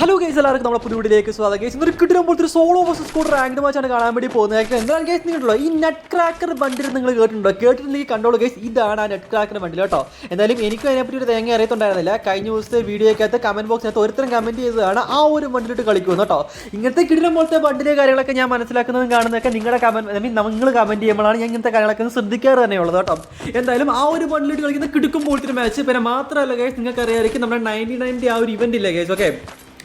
Hello guys, എല്ലാവർക്കും നമ്മുടെ പുതിയ വീഡിയോയിലേക്ക് സ്വാഗതം. ഗൈസ് ഇന്നൊരു കിട്ടുമ്പോൾ ഒരു സോളോ വേഴ്സസ് സ്ക്വാഡ് റാങ്ക്ഡ് മാച്ചാണ് കാണാൻ വേണ്ടി പോകുന്നത്. എന്താണ് ഗൈസ് നിങ്ങളുണ്ടല്ലോ ഈ നെറ്റ് ക്രാക്കർ ബണ്ടിൽ നിങ്ങൾ കേട്ടിട്ടുണ്ടെങ്കിൽ കണ്ടോളൂ ഗൈസ്, ഇതാണ് ആ നെറ്റ് ക്രാക്കർ ബണ്ടിൽ കേട്ടോ. എന്തായാലും എനിക്കും അതിനെപ്പറ്റി ഒരു തേങ്ങ അറിയത്തുണ്ടായിരുന്നില്ല. കഴിഞ്ഞ ദിവസത്തെ വീഡിയോക്കകത്ത് കമന്റ് ബോക്സിനകത്ത് ഒരുത്തരം കമന്റ് ചെയ്തതാണ് ആ ഒരു ബണ്ടിലിട്ട് കളിക്കുമെന്ന് കേട്ടോ. ഇങ്ങനത്തെ കിട്ടുമ്പോഴത്തെ ബണ്ടിലെ കാര്യങ്ങളൊക്കെ ഞാൻ മനസ്സിലാക്കുന്നതും കാണുന്നതൊക്കെ നിങ്ങളുടെ കമന്റ് നിങ്ങൾ കമന്റ് ചെയ്യുമ്പോഴാണ് ഞാൻ ഇങ്ങനത്തെ കാര്യങ്ങളൊക്കെ ശ്രദ്ധിക്കാറ് തന്നെയുള്ളത് കേട്ടോ. എന്തായാലും ആ ഒരു ബണ്ടിലിട്ട് കളിക്കുന്ന കിടക്കുമ്പോഴത്തെ മാച്ച് പിന്നെ മാത്രമല്ല ഗൈസ്, നിങ്ങൾക്ക് അറിയാമായിരിക്കും നമ്മുടെ 99 ആ ഒരു ഇവന്റ് ഇല്ലേ ഗൈസ്, ഓക്കെ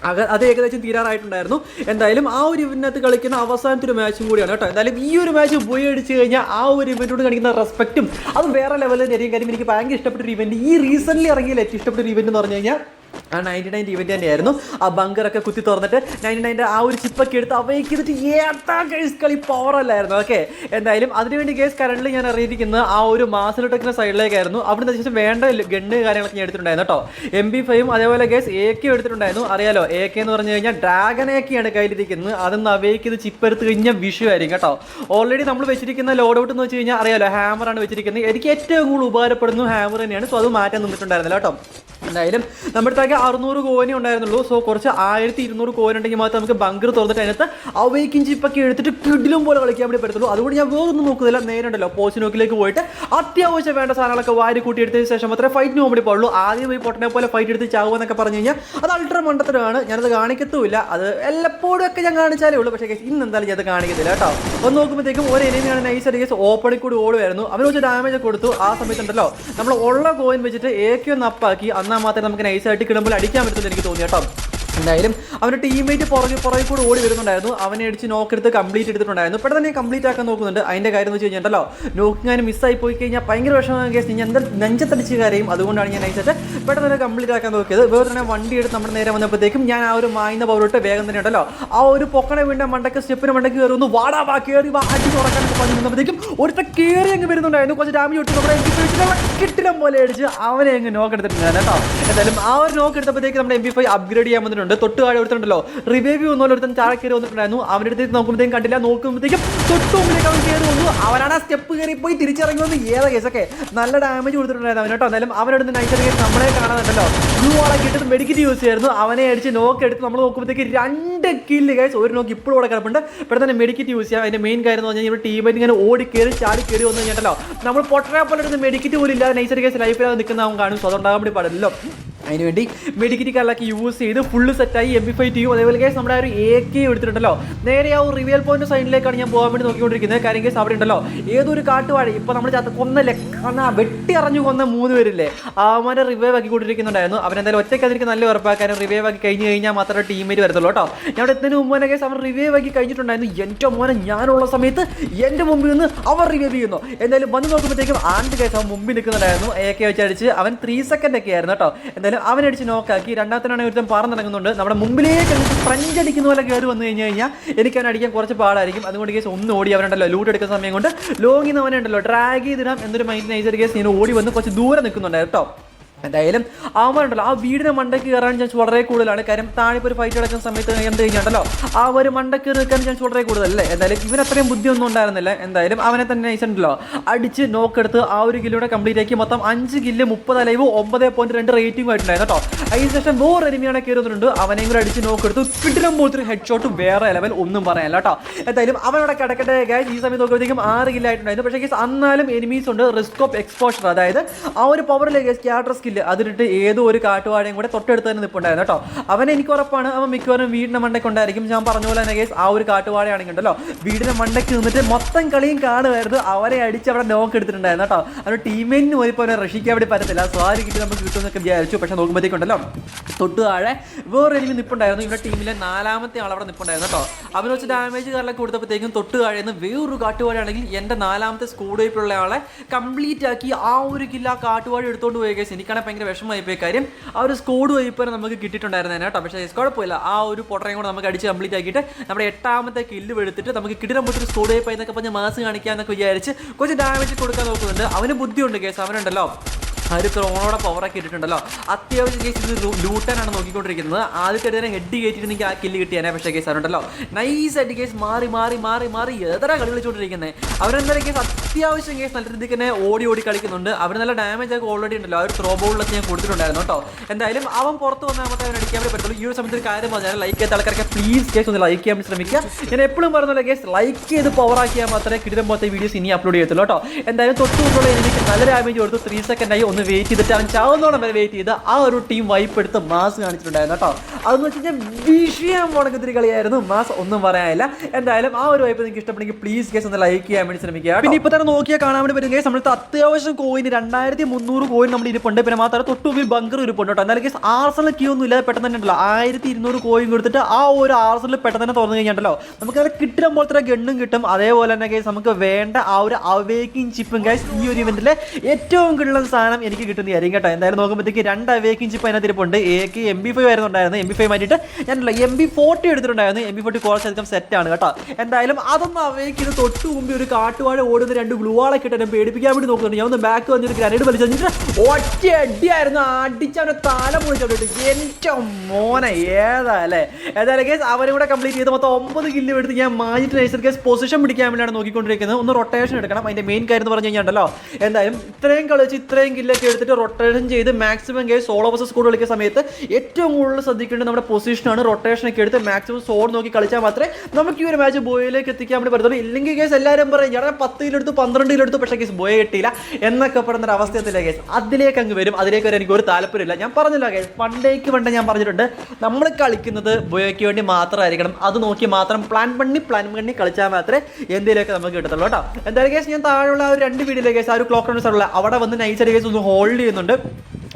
അത് ഏകദേശം തീരാറായിട്ടുണ്ടായിരുന്നു. എന്തായാലും ആ ഒരു ഇവന്റിനകത്ത് കളിക്കുന്ന അവസാനത്തെ ഒരു മാച്ചും കൂടിയാണ് കേട്ടോ. എന്തായാലും ഈ ഒരു മാച്ച് പോയി അടിച്ചു കഴിഞ്ഞാൽ ആ ഒരു ഇവന്റിനോട് കാണിക്കുന്ന റെസ്പെക്റ്റും അതും വേറെ ലെവലിൽ തന്നെയായിരിക്കും. കാര്യം എനിക്ക് ഭയങ്കര ഇഷ്ടപ്പെട്ട ഒരു ഇവന്റ്, ഈ റീസെന്റ് ഇറങ്ങിയ ഏറ്റവും ഇഷ്ടപ്പെട്ട ഒരു ഇവന്റ് എന്ന് പറഞ്ഞു കഴിഞ്ഞാൽ ആ 99 ഇവന്റ് തന്നെയായിരുന്നു. ആ ബങ്കറൊക്കെ കുത്തി തുറന്നിട്ട് 99 ആ ഒരു ചിപ്പൊക്കെ എടുത്ത് അവയ്ക്ക് ചെയ്തിട്ട് ഏട്ടാ കേസ് കളി പവറല്ലായിരുന്നു. ഓക്കെ, എന്തായാലും അതിനുവേണ്ടി കേസ് കറണ്ടിൽ ഞാൻ അറിയിരിക്കുന്നത് ആ ഒരു മാസിലോട്ടൊക്കെ സൈഡിലേക്കായിരുന്നു. അവിടുന്ന് ശേഷം വേണ്ട ഗണ്ണ് കാര്യങ്ങളൊക്കെ ഞാൻ എടുത്തിട്ടുണ്ടായിരുന്നു കേട്ടോ. MP5 അതേപോലെ കേസ് AK എടുത്തിട്ടുണ്ടായിരുന്നു. അറിയാലോ, AK എന്ന് പറഞ്ഞു കഴിഞ്ഞാൽ ഡ്രാഗൺ AKയാണ് കയ്യിലിരിക്കുന്നത്. അതൊന്ന് അവയ്ക്ക് ഇത് ചിപ്പ് എടുത്ത് കഴിഞ്ഞാൽ വിഷയമായിരിക്കും കേട്ടോ. ഓൾറെഡി നമ്മൾ വെച്ചിരിക്കുന്ന ലോഡ് ഔട്ട് എന്ന് വെച്ച് കഴിഞ്ഞാൽ അറിയാലോ, ഹാമറാണ് വെച്ചിരിക്കുന്നത്. എനിക്ക് ഏറ്റവും കൂടുതൽ ഉപകാരപ്പെടുന്നു ഹാമർ തന്നെയാണ്. സോ അത് മാറ്റാൻ നിന്നിട്ടുണ്ടായിരുന്നില്ല കേട്ടോ. എന്തായാലും നമ്മുടെ അടുത്തേക്ക് 600 കോയിനേ ഉണ്ടായിരുന്നുള്ളൂ. സോ കുറച്ച് 1200 കോയിൻ ഉണ്ടെങ്കിൽ മാത്രമേ നമുക്ക് ബങ്കർ തുറന്നിട്ട് അതിനകത്ത് അവയ്ക്കും ചിപ്പൊക്കെ എടുത്തിട്ട് കിടിലും പോലെ കളിക്കാൻ വേണ്ടി പറ്റത്തുള്ളൂ. അതുകൊണ്ട് ഞാൻ വേറൊന്നും നോക്കുന്നില്ല, നേരെ ഉണ്ടല്ലോ പോസ്റ്റ് നോക്കിലേക്ക് പോയിട്ട് അത്യാവശ്യം വേണ്ട സാധനങ്ങളൊക്കെ വാരി കൂട്ടി എടുത്തതിന് ശേഷം മാത്രമേ ഫൈറ്റിന് പോകാൻ വേണ്ടി പാടുള്ളൂ. ആദ്യം പോയി പൊട്ടനെ പോലെ ഫൈറ്റ് എടുത്ത് ചാവുമെന്നൊക്കെ പറഞ്ഞു കഴിഞ്ഞാൽ അത് അൾട്രാ മണ്ടത്തരമാണ്. ഞാനത് കാണിക്കത്തുമില്ല. അത് എല്ലപ്പോഴും ഒക്കെ ഞാൻ കാണിച്ചാലേ ഉള്ളൂ. പക്ഷേ ഇന്ന് എന്തായാലും ഞാൻ അത് കാണിക്കത്തില്ല കേട്ടോ. ഒന്ന് നോക്കുമ്പോഴത്തേക്കും ഒരു എനിമിയാണ് നൈസ് കേസ് ഓപ്പണിൽ കൂടി ഓടുമായിരുന്നു. അവർ വെച്ച് ഡാമേജ് കൊടുത്തു. ആ സമയത്തുണ്ടല്ലോ നമ്മൾ ഉള്ള കോയിൻ വെച്ചിട്ട് AK ഒന്ന് അപ്പാക്കി എന്നാൽ മാത്രമേ നമുക്ക് നൈസായിട്ട് കിടുമ്പോൾ അടിക്കാൻ പറ്റുമെന്ന് എനിക്ക് തോന്നി കേട്ടോ. എന്തായാലും അവൻ്റെ ടീമേറ്റ് പുറകെ കൂടെ ഓടി വരുന്നുണ്ടായിരുന്നു. അവനെ അടിച്ച് നോക്കെടുത്ത് കംപ്ലീറ്റ് എടുത്തിട്ടുണ്ടായിരുന്നു. പെട്ടെന്ന് തന്നെ കംപ്ലീറ്റ് ആക്കാൻ നോക്കുന്നുണ്ട്. അതിൻ്റെ കാര്യം എന്ന് വെച്ച് കഴിഞ്ഞാൽ നോക്കിങ്ങാനും മിസ്സായി പോയി കഴിഞ്ഞാൽ ഭയങ്കര വിഷമം കേസ് ഞാൻ എന്താ നെഞ്ചത്തടിച്ച് കാര്യം. അതുകൊണ്ടാണ് ഞാൻ നൈസായിട്ട് പെട്ടെന്ന് തന്നെ കംപ്ലീറ്റ് ആക്കാൻ നോക്കിയത്. വേറെ തന്നെ വണ്ടി എടുത്ത് നമ്മുടെ നേരെ വന്നപ്പോഴത്തേക്കും ഞാൻ ആ ഒരു മായുന്ന പവറിട്ട് വേഗം തന്നെ ഉണ്ടല്ലോ ആ ഒരു പൊക്കണ വീണ്ട മണ്ടക്ക് സ്റ്റെപ്പിന് മണ്ടക്ക് കയറി ഒന്ന് വാടാ വാ കയറി വാ അടി തുറക്കാനൊക്കെ പറഞ്ഞു നിന്നപ്പോഴത്തേക്കും ഒരുത്ത കയറി അങ്ങ് വരുന്നുണ്ടായിരുന്നു. കുറച്ച് ഡാമേജ് കൊടുത്ത് നമ്മുടെ കിട്ടിടം പോലെ അടിച്ച് അവനെ അങ്ങ് നോക്ക് എടുത്തിട്ടുണ്ടായിരുന്നു കേട്ടോ. എന്തായാലും ആ ഒരു നോക്ക് എടുത്തപ്പോഴത്തേക്ക് നമ്മുടെ MP5 അപ്ഗ്രേഡ് ചെയ്യാൻ വന്നിട്ടുണ്ട്. തൊട്ട് താഴെ എടുത്തിട്ടുണ്ടല്ലോ റിവൈവ് ഒന്നും ഒരുത്തൻ താഴെ കയറി വന്നിട്ടുണ്ടായിരുന്നു. അവൻ്റെ അടുത്ത് നോക്കുമ്പോഴത്തേക്കും കണ്ടില്ല. നോക്കുമ്പോഴത്തേക്കും തൊട്ട് മുമ്പിലേക്ക് അവൻ കയറി വന്നു. അവനാണ് ആ സ്റ്റെപ്പ് കയറി പോയി തിരിച്ചിറങ്ങി വന്ന് ഏതാ കേസൊക്കെ നല്ല ഡാമേജ് കൊടുത്തിട്ടുണ്ടായിരുന്നു അവൻ കേട്ടോ. എന്തായാലും അവനോട് നൈറ്റ് കേസ് നമ്മളെ കാണാനുണ്ടല്ലോ ബ്ലൂ ആളെ കിട്ടുന്നത് മെഡിക്കറ്റ് യൂസ് ചെയ്യായിരുന്നു. അവനെ അടിച്ച് നോക്ക് എടുത്ത് നമ്മൾ നോക്കുമ്പോഴത്തേക്ക് 2 കില്ല് കേസ്. ഒരു നോക്ക് ഇപ്പോഴും ഇവിടെ കിടപ്പുണ്ട്. പെട്ടെന്ന് തന്നെ മെഡിക്കറ്റ് യൂസ് ചെയ്യാം. അതിൻ്റെ മെയിൻ കാര്യം എന്ന് പറഞ്ഞാൽ ഇവിടെ ടീമേറ്റ് ഇങ്ങനെ ഓടി കയറി ചാടി കയറി വന്നു കഴിഞ്ഞാൽ നമ്മൾ പൊട്ടനെ പോലെ എടുത്ത് മെഡിക്കറ്റ് പോലും ഇല്ലാതെ നൈറ്റ് കേസ് ലൈഫിൽ നിൽക്കുന്ന അവൻ കാണും. സോ അതുണ്ടാകാൻ വേണ്ടി പാടില്ലല്ലോ. അതിനുവേണ്ടി മെഡിക്കറ്റ് കാർഡൊക്കെ യൂസ് ചെയ്ത് ഫുള്ള് സെറ്റായി MP5 ടീം അതേപോലെ കേസ് നമ്മുടെ ആ ഒരു AK എടുത്തിട്ടുണ്ടല്ലോ. നേരെ ആ ഒരു റിവ്യൽ പോയിന്റ് സൈഡിലേക്കാണ് ഞാൻ പോകാൻ വേണ്ടി നോക്കിക്കൊണ്ടിരിക്കുന്നത്. കാര്യം കേസ് അവിടെ ഉണ്ടല്ലോ ഏതൊരു കാട്ടുവാഴ ഇപ്പോൾ നമ്മൾ വെട്ടി അറിഞ്ഞു കൊന്ന 3 പേരില്ലേ അവന്മാരെ റിവൈവ് ആക്കി കൊണ്ടിരിക്കുന്നുണ്ടായിരുന്നു. അവനെന്തായാലും ഒറ്റയ്ക്ക് അതിലേക്ക് നല്ല ഉറപ്പാക്കാനും റിവൈവ് ആക്കി കഴിഞ്ഞ് കഴിഞ്ഞാൽ മാത്രമേ ടീമേറ്റ് വരത്തുള്ളൂ കേട്ടോ. ഞാൻ അവിടെ എത്തുന്നതിന് മുമ്പ് തന്നെ കേസ് അവൻ റിവൈവ് ആക്കി കഴിഞ്ഞിട്ടുണ്ടായിരുന്നു. എൻ്റെ മോനെ ഞാനുള്ള സമയത്ത് എൻ്റെ മുമ്പിൽ നിന്ന് അവർ റിവൈവ് ചെയ്യുന്നു. എന്തായാലും വന്ന് നോക്കുമ്പോഴത്തേക്കും ആണ്ട് കേസ് അവൻ മുമ്പിൽ നിൽക്കുന്നുണ്ടായിരുന്നു. AK വെച്ചടിച്ച് അവൻ 3 സെക്കൻഡ് ഒക്കെ ആയിരുന്നു കേട്ടോ. എന്തായാലും അവനടിച്ച് നോക്കാക്കി. രണ്ടാമത്തിനാണെങ്കിൽ ഒരുത്തൻ പറന്നിറങ്ങുന്നുണ്ട്. നമ്മുടെ മുമ്പിലേക്ക് ഫ്രഞ്ച് അടിക്കുന്ന പോലെ കയറി വന്നു കഴിഞ്ഞാൽ എനിക്ക് അവൻ അടിക്കാൻ കുറച്ച് പാടായിരിക്കും. അതുകൊണ്ട് കേസ് ഒന്ന് ഓടി അവനുണ്ടല്ലോ ലൂട്ട് എടുക്കുന്ന സമയം കൊണ്ട് ലോങ്ങിൽ നിന്ന് അവനുണ്ടല്ലോ ഡ്രാഗ് ചെയ്തിടാം എന്നൊരു മൈൻഡ് നൈസർ കേസ് ഞാൻ ഓടി വന്ന് കുറച്ച് ദൂരെ നിൽക്കുന്നുണ്ടായിരുന്നു കേട്ടോ. എന്തായാലും അവന്മാരുണ്ടല്ലോ ആ വീടിനെ മണ്ടയ്ക്ക് കയറാൻ ചാൻസ് വളരെ കൂടുതലാണ്. കാര്യം താഴെ ഇപ്പോൾ ഒരു ഫൈറ്റ് നടക്കുന്ന സമയത്ത് എന്ത് കഴിഞ്ഞാണ്ടല്ലോ ആ ഒരു മണ്ടയ്ക്ക് നിൽക്കാൻ ചാൻസ് വളരെ കൂടുതലല്ലേ. എന്തായാലും ഇവൻ അത്രയും ബുദ്ധിയൊന്നും ഉണ്ടായിരുന്നില്ല. എന്തായാലും അവനെ തന്നെ നൈസുണ്ടല്ലോ അടിച്ച് നോക്കെടുത്ത് ആ ഒരു കില്ലോടെ കംപ്ലീറ്റ് ആക്കി. മൊത്തം 5 കില്ല് 30 ലൈവ് 9.2 റേറ്റിംഗ് ആയിട്ടുണ്ടായിരുന്നു കേട്ടോ. അതിന് ശേഷം വേറെ എനിമിയാണ് കയറുന്നുണ്ട്. അവനെയും കൂടെ അടിച്ച് നോക്കെടുത്ത് കിട്ടുമ്പോഴത്തെ ഒരു ഹെഡ് ഷോട്ട് വേറെ ലെവൽ ഒന്നും പറയാനല്ല കേട്ടോ. എന്തായാലും അവനോടെ കിടക്കട്ടെ ഗൈസ്. ഈ സമയത്ത് നോക്കുമ്പോഴത്തേക്കും 6 കില്ലായിട്ടുണ്ടായിരുന്നു. പക്ഷേ കേസ് അന്നാലും എനിമീസ് ഉണ്ട് റിസ്ക് ഓഫ് എക്സ്പോഷർ, അതായത് ആ ഒരു പവറിലേക്ക് ക്യാരക്ടർ സ്കില്ല് അതിലിട്ട് ഏതോ ഒരു കാട്ടുവാഴയും കൂടെ തൊട്ടടുത്ത് തന്നെ നിൽപ്പുണ്ടായിരുന്നു കേട്ടോ. അവൻ എനിക്ക് ഉറപ്പാണ് അവൻ മിക്കവാറും വീടിൻ്റെ മണ്ടയ്ക്ക് ഉണ്ടായിരിക്കും. ഞാൻ പറഞ്ഞ പോലെ തന്നെ കേസ് ആ ഒരു കാട്ടുവാഴയാണെങ്കിൽ ഉണ്ടല്ലോ വീടിൻ്റെ മണ്ടയ്ക്ക് നിന്നിട്ട് മൊത്തം കളിയും കാണുമായിരുന്നു. അവരെ അടിച്ച് അവിടെ നോക്ക് എടുത്തിട്ടുണ്ടായിരുന്നു കേട്ടോ. അവരുടെ ടീമേറ്റിന് പോയപ്പോൾ അവനെ രക്ഷിക്കാൻ വേണ്ടി പറ്റത്തില്ല. സ്വാരി കിട്ടി നമുക്ക് കിട്ടുമെന്നൊക്കെ വിചാരിച്ചു. പക്ഷേ നോക്കുമ്പോഴത്തേക്കുണ്ടല്ലോ തൊട്ട് താഴെ വേറെ എനിക്ക് നിൽപ്പുണ്ടായിരുന്നു. ഇവരുടെ ടീമിലെ 4ാമത്തെ ആൾ അവിടെ നിൽപ്പുണ്ടായിരുന്നു കേട്ടോ. അവന് വെച്ച് ഡാമേജ് കാർഡൊക്കെ കൊടുത്തപ്പോഴത്തേക്കും തൊട്ട് താഴെന്ന് വേറൊരു കാട്ടുവാഴയാണെങ്കിൽ എൻ്റെ 4ാമത്തെ സ്കൂൾ വൈപ്പുള്ള ആളെ കംപ്ലീറ്റ് ആക്കി ആ ഒരു കില്ല ആ കാട്ടുവാഴ എടുത്തുകൊണ്ട് പോയ കേസ് എനിക്കാണെങ്കിൽ ഭയങ്കര വിഷമമായി പോയി. കാര്യം ആ ഒരു സ്കോഡ് വൈപ്പർ നമുക്ക് കിട്ടിയിട്ടുണ്ടായിരുന്നു കേട്ടോ. പക്ഷേ കുഴപ്പമില്ല, ആ ഒരു പൊട്ടറയും കൂടെ നമുക്ക് അടിച്ച് കംപ്ലീറ്റ് ആക്കിയിട്ട് നമ്മുടെ 8ാമത്തെ കില്ല് എടുത്തിട്ട് നമുക്ക് കിട്ടുമ്പോഴൊരു സ്കോഡ് വൈപ്പ് എന്നൊക്കെ പറഞ്ഞ് മാസ് കാണിക്കാന്നൊക്കെ വിചാരിച്ച് കുറച്ച് ഡാമേജ് കൊടുക്കാൻ നോക്കുന്നുണ്ട്. അവന് ബുദ്ധിയുണ്ട് കേസ്. അവനുണ്ടല്ലോ ആ ഒരു ക്രോണോടെ പവറൊക്കെ ഇട്ടിട്ടുണ്ടല്ലോ. അത്യാവശ്യം കേസ് ഇത് ലൂട്ടാനാണ് നോക്കിക്കൊണ്ടിരിക്കുന്നത്. ആദ്യത്തെ തന്നെ ഹെഡ് കയറ്റിയിരുന്നെങ്കിൽ ആ കില്ല് കിട്ടിയാനേ. പക്ഷേ കേസ് അവരുണ്ടല്ലോ നൈസായിട്ട് കേസ് മാറി മാറി മാറി മാറി ഏതൊരു കളി കളിച്ചുകൊണ്ടിരിക്കുന്നത്. അവരെന്തായാലും കേസ് അത്യാവശ്യം കേസ് നല്ല രീതിക്ക് തന്നെ ഓടി കളിക്കുന്നുണ്ട്. അവർ നല്ല ഡാമേജ് ഒക്കെ ഓൾറെഡി ഉണ്ടല്ലോ. ആ ഒരു ത്രോ ബോളിലൊക്കെ ഞാൻ കൊടുത്തിട്ടുണ്ടായിരുന്നു കേട്ടോ. എന്തായാലും അവൻ പുറത്ത് വന്നാൽ മാത്രമേ അവൻ അടിക്കാൻ പറ്റുള്ളൂ. ഈ ഒരു സമയത്ത് ഒരു കാര്യം പറഞ്ഞാൽ ലൈക്ക് ചെയ്ത ആൾക്കാരൊക്കെ പ്ലീസ് കേസ് ഒന്ന് ലൈക്ക് ചെയ്യാൻ ശ്രമിക്കുക. ഞാൻ എപ്പോഴും പറഞ്ഞല്ലോ കേസ് ലൈക്ക് ചെയ്ത് പവർ ആക്കിയാൽ മാത്രമേ കിട്ടുന്ന പോലത്തെ വീഡിയോസ് ഇനി അപ്ലോഡ് ചെയ്യത്തുള്ളൂ കേട്ടോ. എന്തായാലും തൊട്ടുകൊണ്ടുള്ള എനിക്ക് നല്ല ഡാമേജ് കൊടുത്തു. 3 സെക്കൻഡായി ഒന്ന് വെയിറ്റ് ചെയ്തിട്ട് അവൻ ചാവുന്നോളം വരെ വെയിറ്റ് ചെയ്ത് ആ ഒരു ടീം വൈപ്പ് എടുത്ത് മാസ് കാണിച്ചിട്ടുണ്ടായിരുന്നു കേട്ടോ. അതെന്ന് വെച്ച് കഴിഞ്ഞാൽ വിഷയം മുടക്കത്തിരി കളിയായിരുന്നു. മാസ് ഒന്നും പറയാനില്ല. എന്തായാലും ആ ഒരു വൈപ്പ് നിങ്ങൾക്ക് ഇഷ്ടപ്പെടുമെങ്കിൽ പ്ലീസ് കേസ് ഒന്ന് ലൈക്ക് ചെയ്യാൻ വേണ്ടി ശ്രമിക്കുക. പിന്നെ ഇപ്പോൾ തന്നെ നോക്കിയാൽ കാണാൻ വേണ്ടി പറ്റും കേസ് നമ്മളത്തെ അത്യാവശ്യം കോയിന് 2300 കോയിൻ നമ്മൾ ഇരിപ്പുണ്ട്. പിന്നെ മാത്രമല്ല തൊട്ടുമുമ്പിൽ ബങ്കർ ഇരിപ്പുണ്ട് കേട്ടോ. എന്നാലും കേസ് ആർസണൽ ക്യൂ ഒന്നും ഇല്ലാതെ പെട്ടെന്ന് തന്നെ ഉണ്ടല്ലോ 1200 കോയിൻ കൊടുത്തിട്ട് ആ ഒരു ആർസണൽ പെട്ടെന്ന് തന്നെ തുറന്നു കഴിഞ്ഞിട്ടുണ്ടല്ലോ നമുക്ക് അത് കിട്ടുന്ന പോലത്തെ ഗണ്ണും കിട്ടും. അതേപോലെ തന്നെ കേസ് നമുക്ക് വേണ്ട ആ ഒരു അവേക്കിംഗ് ചിപ്പും കേസ് ഈ ഒരു ഇവന്റിലെ ഏറ്റവും കിട്ടുന്ന സാധനം എനിക്ക് കിട്ടുന്നതായിരിക്കും കേട്ടോ. എന്തായാലും നോക്കുമ്പോഴത്തേക്ക് 2 അവേക്കിംഗ് ചിപ്പ് അതിനകത്ത് ഇരിപ്പുണ്ട്. AK MB5 ആയിരുന്നുണ്ടായിരുന്നു. MB5 മാറ്റിയിട്ട് ഞാനല്ല MB40 എടുത്തിട്ടുണ്ടായിരുന്നു. MB40 കുറച്ചധികം സെറ്റാണ് കേട്ടോ. എന്തായാലും അതൊന്നും അവേക്ക് ഇത് തൊട്ട് മുമ്പ് ഒരു കാട്ടുവാഴ ഓടുന്ന 2 ഗ്ലൂവാളൊക്കെ ഇട്ട് പേടിപ്പിക്കാൻ വേണ്ടി നോക്കുന്നുണ്ട്. ഞാൻ ഒന്ന് ബാക്ക് വന്നിട്ട് ഗ്രനേഡ് വലിച്ചു ഒറ്റ അടിയായിരുന്നു. അടിച്ചവനെ തല പൊളിച്ചോണ്ടിട്ട് എൻ്റെ മോനെ ഏതാ അല്ലേ. ഏതായാലും കേസ് അവരും കൂടെ കംപ്ലീറ്റ് ചെയ്ത് മൊത്തം 9 കില്ല് എടുത്ത് ഞാൻ മാജിറ്റ് നൈസർ കേസ് പൊസിഷൻ പിടിക്കാൻ വേണ്ടിയാണ് നോക്കിക്കൊണ്ടിരിക്കുന്നത്. ഒന്ന് റൊട്ടേഷൻ എടുക്കണം. അതിൻ്റെ മെയിൻ കാര്യം എന്ന് പറഞ്ഞു കഴിഞ്ഞാൽ എന്തായാലും ഇത്രയും കളിച്ച് ഇത്രയും കില്ലൊക്കെ എടുത്തിട്ട് റൊട്ടേഷൻ ചെയ്ത് maximum case solo versus squad കളിക്കുന്ന സമയത്ത് ഏറ്റവും കൂടുതൽ ശ്രദ്ധിക്കേണ്ടത് നമ്മുടെ പൊസിഷനാണ്. റൊട്ടേഷനൊക്കെ എടുത്ത് മാക്സിമം സോഡ് നോക്കി കളിച്ചാൽ മാത്രമേ നമുക്ക് ഈ ഒരു മാച്ച് ബോയിലേക്ക് എത്തിക്കാൻ വേണ്ടി പറ്റത്തുള്ളൂ. ഇല്ലെങ്കിൽ കേസ് എല്ലാവരും പറയും ഞാൻ 10 കിലെടുത്തു 12 കിലെടുത്തു പക്ഷേ കേസ് ബോയ കിട്ടിയില്ല എന്നൊക്കെ പറയുന്ന ഒരു അവസ്ഥയത്തില്ല കേസ്. അതിലേക്ക് അങ്ങ് വരും. അതിലേക്ക് വരെ എനിക്ക് ഒരു താല്പര്യമില്ല. ഞാൻ പറഞ്ഞില്ല കേസ് പണ്ടേക്ക് ഞാൻ പറഞ്ഞിട്ടുണ്ട് നമ്മൾ കളിക്കുന്നത് ബോയയ്ക്ക് വേണ്ടി മാത്രമായിരിക്കണം. അത് നോക്കി മാത്രം പ്ലാൻ പണി കളിച്ചാൽ മാത്രമേ എന്തെങ്കിലുമൊക്കെ നമുക്ക് കിട്ടത്തുള്ളൂ കേട്ടോ. എന്തായാലും കേസ് ഞാൻ താഴെയുള്ള ആ ഒരു 2 വീഡിയോയിലെ കേസ് ആ ഒരു ക്ലോക്ക് റൗണ്ട് അവിടെ വന്ന് നൈസായിട്ട് കേസ് ഒന്ന് ഹോൾഡ് ചെയ്യുന്നുണ്ട്.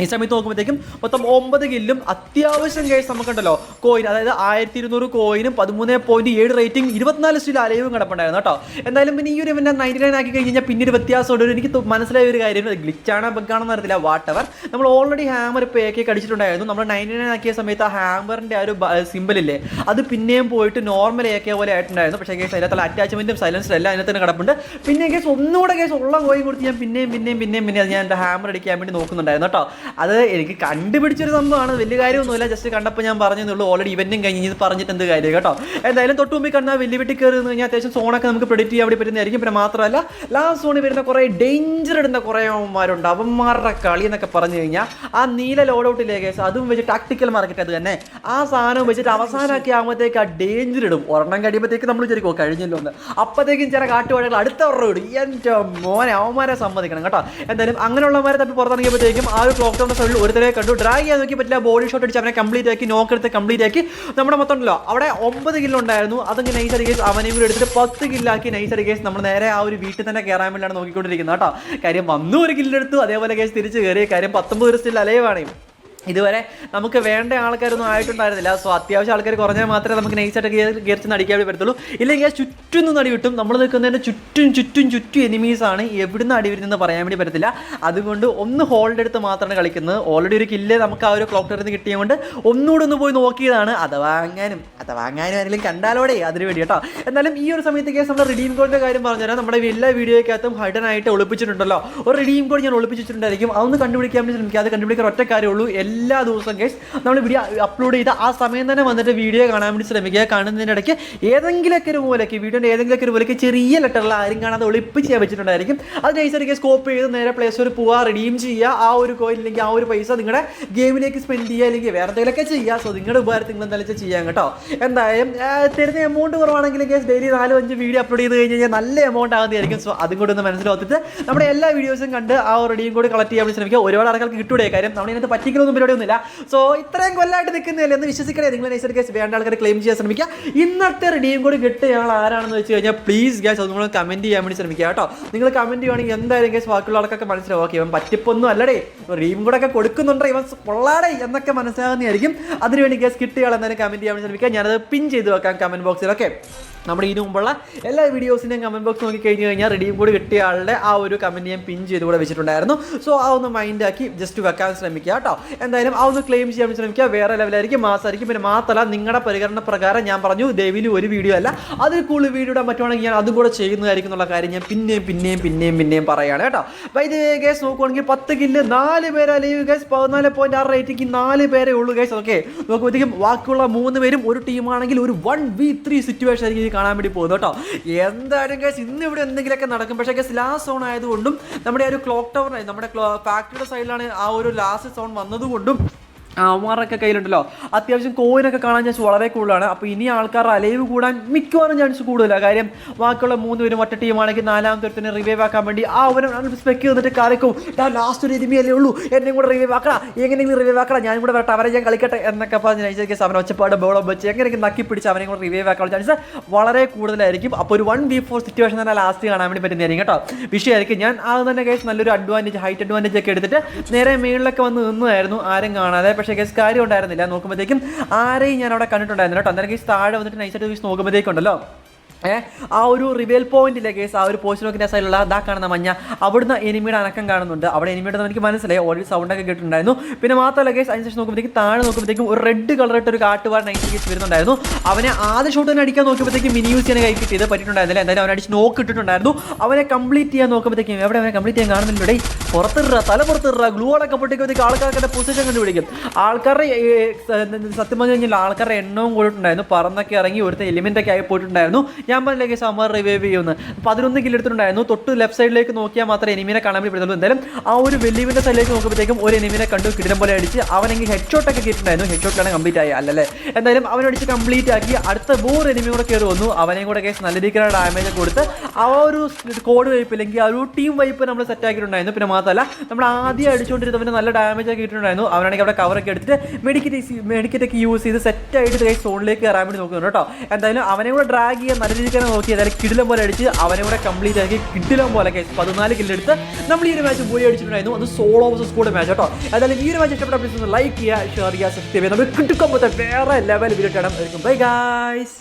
ഈ സമയത്ത് നോക്കുമ്പോഴത്തേക്കും മൊത്തം 9 കില്ലും അത്യാവശ്യം കേസ് നമുക്കുണ്ടല്ലോ കോയിൻ, അതായത് 1200 കോയിനും 13.7 റേറ്റിംഗ് 24 സ്റ്റിൽ അലൈവും കിടപ്പുണ്ടായിരുന്നു കേട്ടോ. എന്തായാലും പിന്നെ ഈ ഒരു ഇവൻ്റെ 99 ആക്കി കഴിഞ്ഞാൽ പിന്നെ ഒരു വ്യത്യാസമുണ്ട്. എനിക്ക് മനസ്സിലായ ഒരു കാര്യം ഗ്ലിച്ചാണോ ബഗ്ഗാണെന്ന് അറിയത്തില്ല. വാട്ടവർ നമ്മൾ ഓൾറെഡി ഹാമർ ഇപ്പോൾ AK അടിച്ചിട്ടുണ്ടായിരുന്നു. നമ്മൾ 99 ആക്കിയ സമയത്ത് ആ ഹാമറിൻ്റെ ആ ഒരു സിമ്പിളില്ലേ അത് പിന്നെയും പോയിട്ട് നോർമൽ AK പോലെ ആയിട്ടുണ്ടായിരുന്നു. പക്ഷേ കേസ് അതിനകത്തുള്ള അറ്റാച്ച്മെൻറ്റും സൈലൻസറും എല്ലാം അതിനകത്ത് തന്നെ കിടപ്പുണ്ട്. പിന്നെ കേസ് ഒന്നുകൂടെ കേസ് ഉള്ള കോയിൻ കൊടുത്ത് ഞാൻ പിന്നെയും അത് ഞാൻ എൻ്റെ ഹാമർ അടിക്കാൻ വേണ്ടി നോക്കുന്നുണ്ടായിരുന്നു കേട്ടോ. അത് എനിക്ക് കണ്ടുപിടിച്ചൊരു സംഭവമാണ്. വലിയ കാര്യമൊന്നുമില്ല. ജസ്റ്റ് കണ്ടപ്പോൾ ഞാൻ പറഞ്ഞതേ ഓൾറെഡി ഇവന്റും കഴിഞ്ഞ് ഇത് പറഞ്ഞിട്ട് എന്ത് കാര്യം കേട്ടോ. എന്തായാലും തൊട്ട് മുമ്പിൽ കണ്ടാൽ വലിയ വെട്ടി കയറി നിന്ന് കഴിഞ്ഞാൽ അത്യാവശ്യം സോണൊക്കെ നമുക്ക് പ്രെഡിക്റ്റ് ചെയ്യാൻ വേണ്ടി പറ്റുന്നതായിരിക്കും. പിന്നെ മാത്രമല്ല ലാസ്റ്റ് സോണിൽ വരുന്ന കുറേ ഡേഞ്ചർ ഇടുന്ന കുറേ അവന്മാരുണ്ട്. അവന്മാരുടെ കളി എന്നൊക്കെ പറഞ്ഞു കഴിഞ്ഞാൽ ആ നീല ലോഡൗട്ടിലെ കേസ് അതും വെച്ച് ടാക്ടിക്കൽ മാർക്കറ്റ് അത് തന്നെ ആ സാധനം വെച്ചിട്ട് അവസാനമൊക്കെ ആകുമ്പോഴത്തേക്ക് ആ ഡേഞ്ചർ ഇടും. ഒരെണ്ണം കഴിയുമ്പോഴത്തേക്ക് നമ്മൾ വിചാരിക്കും കഴിഞ്ഞല്ലോ എന്ന്. അപ്പോഴത്തേക്കും ചില കാട്ടുവാഴകൾ അടുത്ത ഒരെണ്ണം ഇടും. എൻ്റെ മോനെ അവന്മാരെ സമ്മതിക്കണം കേട്ടോ. എന്തായാലും അങ്ങനെയുള്ളവരെ തപ്പി പുറത്തിറങ്ങിയപ്പോഴത്തേക്കും ആ ഒരു ക്ലോക്ക് ടൗൺ സൈഡിൽ ഒരുത്തരെ കണ്ടു. ഡ്രാഗ് ചെയ്യാൻ നോക്കി പറ്റില്ല. ബോഡി ഷോട്ട് അടിച്ച് അവനെ കംപ്ലീറ്റ് ആക്കി നോക്കെടുത്ത് കംപ്ലീറ്റ് ആക്കി നമ്മുടെ മൊത്തം ഉണ്ടല്ലോ അവിടെ 9 കില്ലുണ്ടായിരുന്നു. അതങ്ങ് നൈസർ കേസ് അവനെയും കൂടി എടുത്തിട്ട് 10 കില്ലാക്കി നൈസർ കേസ് നമ്മൾ നേരെ ആ ഒരു വീട്ടിൽ തന്നെ കയറാൻ വേണ്ടിയാണ് നോക്കിക്കൊണ്ടിരിക്കുന്നത് കേട്ടോ. കാര്യം വന്നു ഒരു കില്ലെടുത്തു. അതേപോലെ കേസ് തിരിച്ച് കയറിയ കാര്യം 19 സ്റ്റിൽ അലൈവാണ്. ഇതുവരെ നമുക്ക് വേണ്ട ആൾക്കാരൊന്നും ആയിട്ടുണ്ടായിരുന്നില്ല. സോ അത്യാവശ്യം ആൾക്കാർ കുറഞ്ഞാൽ മാത്രമേ നമുക്ക് നൈസായിട്ട് കയറിച്ച് നടിക്കാൻ വേണ്ടി പറ്റത്തുള്ളൂ. ഇല്ലെങ്കിൽ ചുറ്റും നിന്ന് അടി കിട്ടും. നമ്മൾ നിൽക്കുന്നതിൻ്റെ ചുറ്റും എനിമീസാണ്. എവിടുന്ന് അടി വരുന്നതെന്ന് പറയാൻ വേണ്ടി പറ്റത്തില്ല. അതുകൊണ്ട് ഒന്ന് ഹോൾഡ് എടുത്ത് മാത്രമാണ് കളിക്കുന്നത്. ഓൾറെഡി ഒരു കില്ല് നമുക്ക് ആ ഒരു ക്ലോക്ക് ടവറിൽ നിന്ന് കിട്ടിയതുകൊണ്ട് ഒന്നുകൂടെ ഒന്ന് പോയി നോക്കിയതാണ്. അത് വാങ്ങാനും ആരെങ്കിലും കണ്ടാലോടെ അതിന് വേണ്ടി കേട്ടോ. എന്നാലും ഈ ഒരു സമയത്ത് കേസ് നമ്മുടെ റിഡീം കോഡിൻ്റെ കാര്യം പറഞ്ഞുതരാം. നമ്മുടെ എല്ലാ വീഡിയോയ്ക്കകത്തും ഹൈഡൻ ആയിട്ട് ഒളിപ്പിച്ചിട്ടുണ്ടല്ലോ. ഒരു റിഡീം കോഡ് ഞാൻ ഒളിപ്പിച്ചിട്ടുണ്ടായിരിക്കും. അതൊന്ന് കണ്ടുപിടിക്കാൻ വേണ്ടി ശ്രമിക്കുക. അത് കണ്ടുപിടിക്കാൻ ഒറ്റ കാര്യമുള്ളൂ. എല്ലാ ദിവസവും കേസ് നമ്മൾ വീഡിയോ അപ്ലോഡ് ചെയ്ത് ആ സമയം തന്നെ വന്നിട്ട് വീഡിയോ കാണാൻ വേണ്ടി ശ്രമിക്കുക. കാണുന്നതിൻ്റെ ഇടയ്ക്ക് ഏതെങ്കിലുമൊക്കെ ഒരു മൂലയ്ക്ക് വീഡിയോൻ്റെ ഏതെങ്കിലുമൊക്കെ ഒരു മൂലയ്ക്ക് ചെറിയ ലെറ്ററിൽ ആരും കാണാതെ ഒളിപ്പിച്ച് ചെയ്യാൻ വെച്ചിട്ടുണ്ടായിരിക്കും. അത് നൈസായിട്ട് സ്കോപ്പ് ചെയ്ത് നേരെ പ്ലേ സ്റ്റോറിൽ പോവുക, റിഡീം ചെയ്യുക. ആ ഒരു കോയിൻ അല്ലെങ്കിൽ ആ ഒരു പൈസ നിങ്ങളുടെ ഗെയിമിലേക്ക് സ്പെൻഡ് ചെയ്യുക, അല്ലെങ്കിൽ വേറെ എന്തെങ്കിലുമൊക്കെ ചെയ്യുക. സോ നിങ്ങളുടെ ഉപകാരത്തിൽ നിങ്ങൾ എന്തായാലും ചെയ്യാം കേട്ടോ. എന്തായാലും തരുന്ന എമൗണ്ട് കുറവാണെങ്കിൽ കേസ് ഡെയിലി 4-5 വീഡിയോ അപ്ലോഡ് ചെയ്ത് കഴിഞ്ഞ് കഴിഞ്ഞാൽ നല്ല എമൗണ്ട് ആകുന്നതായിരിക്കും. സോ അതും കൂടെ ഒന്ന് മനസ്സിലാക്കിയിട്ട് നമ്മുടെ എല്ലാ വീഡിയോസും കണ്ട് ആ റിഡീം കൂടി കളക്ട് ചെയ്യാൻ വേണ്ടി ശ്രമിക്കുക. ഒരുപാട് ആൾക്കാർക്ക് കിട്ടൂടെ കാര്യം നമ്മൾ ഇതിനകത്ത് പറ്റിക്കലൊന്നും പരിപാടിയൊന്നുമില്ല. സോ ഇത്രയും കൊല്ലമായിട്ട് നിൽക്കുന്നില്ല എന്ന് വിശ്വസിക്കണേ. നിങ്ങൾ നൈസർ കേസ് വേണ്ട ആൾക്കാർ ക്ലെയിം ചെയ്യാൻ ശ്രമിക്കുക. ഇന്നത്തെ റിഡീം കൂടി കിട്ടിയയാൾ ആരാണെന്ന് വെച്ച് കഴിഞ്ഞാൽ പ്ലീസ് ഗ്യാസ് അത് നിങ്ങൾ കമൻറ്റ് ചെയ്യാൻ വേണ്ടി ശ്രമിക്കുക കേട്ടോ. നിങ്ങൾ കമൻറ്റ് ചെയ്യുവാണെങ്കിൽ എന്തായാലും കേസ് ബാക്കിയുള്ള ആൾക്കൊക്കെ മനസ്സിലാവും. ഓക്കെ ഇവൻ പറ്റിപ്പൊന്നും അല്ലടേ, റിഡീം കൂടെ ഒക്കെ കൊടുക്കുന്നുണ്ടോ, ഇവൻ കൊള്ളാടേ എന്നൊക്കെ മനസ്സിലാകുന്നതായിരിക്കും. അതിനുവേണ്ടി കേസ് കിട്ടിയാൽ എന്തായാലും കമൻറ്റ് ചെയ്യാൻ വേണ്ടി ശ്രമിക്കുക. ഞാനത് പിൻ ചെയ്ത് വെക്കാം കമൻറ്റ് ബോക്സിലൊക്കെ. നമ്മുടെ ഇതിനു മുമ്പുള്ള എല്ലാ വീഡിയോസിൻ്റെയും കമൻറ്റ് ബോക്സ് നോക്കി കഴിഞ്ഞ് കഴിഞ്ഞാൽ റിഡീം കോഡ് കിട്ടിയ ആളുടെ ആ ഒരു കമൻറ്റ് ഞാൻ പിൻ ചെയ്ത് കൂടെ വെച്ചിട്ടുണ്ടായിരുന്നു. സോ ആ ഒന്ന് മൈൻഡാക്കി ജസ്റ്റ് വെക്കാൻ ശ്രമിക്കുക കേട്ടോ. എന്തായാലും ആ ഒന്ന് ക്ലെയിം ചെയ്യാൻ ശ്രമിക്കുക. വേറെ ലെവലായിരിക്കും, മാസമായിരിക്കും. പിന്നെ മാത്രമല്ല നിങ്ങളുടെ പരിഗണന പ്രകാരം ഞാൻ പറഞ്ഞു ഡെയിലി ഒരു വീഡിയോ അല്ല, അതിൽ കൂടുതൽ വീഡിയോ ഇടാൻ പറ്റുവാണെങ്കിൽ ഞാൻ അതും കൂടെ ചെയ്യുന്നതായിരിക്കും എന്നുള്ള കാര്യം ഞാൻ പിന്നെയും പറയുകയാണ് കേട്ടോ. ബൈ ദ വേ ഗൈസ് നോക്കുവാണെങ്കിൽ 10 കില്ല് 4 പേര് അല്ലെങ്കിൽ ഗൈസ് 14.6 റേറ്റിംഗ് 4 പേരേ ഉള്ളൂ ഗൈസ്. ഓക്കെ നോക്കുമ്പോഴത്തേക്കും ബാക്കിയുള്ള 3 പേരും ഒരു ടീമാണെങ്കിൽ ഒരു 1v3 സിറ്റുവേഷൻ ആയിരിക്കും കാണാൻ വേണ്ടി പോകുന്നത് കേട്ടോ. എന്തായാലും ഗൈസ് ഇന്ന് ഇവിടെ എന്തെങ്കിലുമൊക്കെ നടക്കും. പക്ഷേ ഗൈസ് ലാസ്റ്റ് സോൺ ആയതുകൊണ്ടും നമ്മുടെ ആ ഒരു ക്ലോക്ക് ടവർ നമ്മുടെ ഫാക്ടറിയുടെ സൈഡിലാണ് ആ ഒരു ലാസ്റ്റ് സോൺ വന്നതുകൊണ്ടും അവന്മാരൊക്കെ കയ്യിലുണ്ടല്ലോ അത്യാവശ്യം കോയിനൊക്കെ കാണാൻ ചാൻസ് വളരെ കൂടുതലാണ്. അപ്പോൾ ഇനി ആൾക്കാർ അലൈവ് കൂടാൻ മിക്കവാറും ചാൻസ് കൂടുതലാണ്. കാര്യം ബാക്കിയുള്ള 3 പേരും ഒറ്റ ടീമാണെങ്കിൽ 4ാമത്തെ ഒരുത്തിനെ റിവൈവ് ആക്കാൻ വേണ്ടി സ്പെക്ക് ചെയ്തിട്ട് കാലക്കും ലാസ്റ്റ് ഒരു എതിമിയല്ലേ ഉള്ളൂ, എന്നെയും കൂടെ റിവൈവ് ആക്കണം, എങ്ങനെയെങ്കിലും റിവൈവ് ആക്കണം, ഞാനും കൂടെ വരട്ടെ, അവരെ ഞാൻ കളിക്കട്ടെ എന്നൊക്കെ പറഞ്ഞ് നൈസൊക്കെ അവൻ ഒച്ചപ്പാട് ബോളം വെച്ച് എങ്ങനെയൊക്കെ നക്കി പിടിച്ച് അവനെ കൂടെ റിവൈവ് ആക്കാനുള്ള ചാൻസ് വളരെ കൂടുതലായിരിക്കും. അപ്പോൾ ഒരു 1v4 സിറ്റുവേഷൻ തന്നെ ലാസ്റ്റ് കാണാൻ വേണ്ടി പറ്റുന്നതായിരിക്കും കേട്ടോ. വിഷയമായിരിക്കും. ഞാൻ അത് തന്നെ കേസ് നല്ലൊരു അഡ്വാൻറ്റേജ് ഹൈറ്റ് അഡ്വാൻറ്റേജ് ഒക്കെ എടുത്തിട്ട് നേരെ മേളിലൊക്കെ വന്ന് നിന്നായിരുന്നു, ആരും കാണാതെ. പക്ഷേ കേസ് കാര്യം ഉണ്ടായിരുന്നില്ല. നോക്കുമ്പോഴത്തേക്കും ആരെയും ഞാൻ അവിടെ കണ്ടിട്ടുണ്ടായിരുന്നു കേട്ടോ. എന്തായാലും കേസ് താഴെ വന്നിട്ട് നൈസായിട്ട് കേസ് നോക്കുമ്പോഴത്തേക്കുണ്ടല്ലോ ആ ഒരു റിവേൽ പോയിന്റിലെ കേസ് ആ ഒരു പോസ്റ്റ് നോക്കിൻ്റെ സൈഡിലുള്ള അതാ കാണുന്ന മഞ്ഞ അവിടുന്ന് എനിമിയുടെ അനക്കം കാണുന്നുണ്ട്. അവിടെ എനിമിയുടെ എനിക്ക് മനസ്സിലായി, ഓൾറെഡി സൗണ്ടൊക്കെ കേട്ടിട്ടുണ്ടായിരുന്നു. പിന്നെ മാത്രമല്ല കേസ് അതിന് ശേഷം നോക്കുമ്പോഴത്തേക്കും താഴെ നോക്കുമ്പോഴത്തേക്കും ഒരു റെഡ് കളറിട്ട് ഒരു കാട്ടുവാൻ നൈറ്റ് കേസ് വരുന്നുണ്ടായിരുന്നു. അവനെ ആദ്യ ഷോട്ട് തന്നെ അടിക്കാൻ നോക്കുമ്പോഴത്തേക്കും മിനി യൂസ് ചെയ്യാൻ കൈ കിട്ടിയത് പറ്റിയിട്ടുണ്ടായിരുന്നില്ല. എന്തായാലും അവൻ അടിച്ച് നോക്ക് ഇട്ടിട്ടുണ്ടായിരുന്നു. അവനെ കംപ്ലീറ്റ് ചെയ്യാൻ നോക്കുമ്പോഴത്തേക്കും എവിടെ അവനെ കംപ്ലീറ്റ് ചെയ്യാൻ കാണുന്നില്ലേ, പുറത്തിടുക തല പുറത്തിടുക ഗ്ലൂളൊക്കെ പൊട്ടിക്കുമ്പോഴത്തേക്ക് ആൾക്കാരുടെ പൊസിഷൻ കണ്ടുപിടിക്കും. ആൾക്കാരുടെ സത്യം പറഞ്ഞു കഴിഞ്ഞാൽ ആൾക്കാരുടെ എണ്ണവും കൂടിയിട്ടുണ്ടായിരുന്നു. പറന്നൊക്കെ ഇറങ്ങി ഒരുത്ത എലിമെൻ്റൊക്കെ ആയി പോയിട്ടുണ്ടായിരുന്നു. ഞാൻ പറഞ്ഞ കേസ് അമ്മ റിവൈവ് ചെയ്യുന്നു. 11 കില്ല് എടുത്തിട്ടുണ്ടായിരുന്നു. തൊട്ട് ലെഫ്റ്റ് സൈഡിലേക്ക് നോക്കിയാൽ മാത്രമേ എനിമിനെ കാണാൻ വേണ്ടി പറ്റുള്ളൂ. എന്തായാലും ആ ഒരു വെല്ലുവിൻ്റെ സൈഡിലേക്ക് നോക്കുമ്പോഴത്തേക്കും ഒരു എനിമിനെ കണ്ടു കിടിലം പോലെ അടിച്ച് അവനെങ്കിൽ ഹെഡ് ഷോട്ടൊക്കെ കിട്ടിയിട്ടുണ്ടായിരുന്നു. ഹെഡ് ഷോട്ടിലാണ് കംപ്ലീറ്റ് ആയി അല്ലല്ലേ. എന്തായാലും അവനടിച്ച് കംപ്ലീറ്റ് ആക്കി അടുത്ത വേറെ എനിമി കൂടെ കയറി വന്നു. അവനെയും കൂടെ കേസ് നല്ല രീതിയിലുള്ള ഡാമേജ് കൊടുത്ത് ആ ഒരു കോഡ് വൈപ്പ് അല്ലെങ്കിൽ ആ ഒരു ടീം വൈപ്പ് നമ്മൾ സെറ്റ് ആക്കിയിട്ടുണ്ടായിരുന്നു. പിന്നെ മാത്രമല്ല നമ്മൾ ആദ്യം അടിച്ചുകൊണ്ടിരുന്നവന് നല്ല ഡാമേജ് ഒക്കെ കിട്ടിയിട്ടുണ്ടായിരുന്നു. അവനാണെങ്കിൽ അവിടെ കവറൊക്കെ എടുത്തിട്ട് മെഡിക്കറ്റൊക്കെ യൂസ് ചെയ്ത് സെറ്റായിട്ട് കേസ് സോണിലേക്ക് കയറാൻ വേണ്ടി നോക്കുന്നുണ്ട് കേട്ടോ. എന്തായാലും അവനെ കൂടെ ഡ്രാഗ് ചെയ്യാൻ നല്ല രീതിക്ക് നോക്കി ഏതായാലും കിടിലം പോലെ അടിച്ച് അവനെ കൂടെ കംപ്ലീറ്റ് ആക്കി കിടിലം പോലെ കേസ് 14 കില്ലെടുത്ത് നമ്മൾ ഈ ഒരു മാച്ച് പോയി അടിച്ചിട്ടുണ്ടായിരുന്നു. അത് സോളോ വേഴ്സസ് സ്ക്വാഡ് മാച്ച് കേട്ടോ. ഏതായാലും ഈ ഒരു മാച്ച് ഇഷ്ടപ്പെട്ട പ്ലീസ് ലൈക്ക് ചെയ്യുക, ഷെയർ ചെയ്യുക, സബ്സ്ക്രൈബ് ചെയ്യുക. നമുക്ക് കിട്ടുമ്പോൾ വേറെ ലെവൽ വീഡിയോ കാണാം. Bye guys.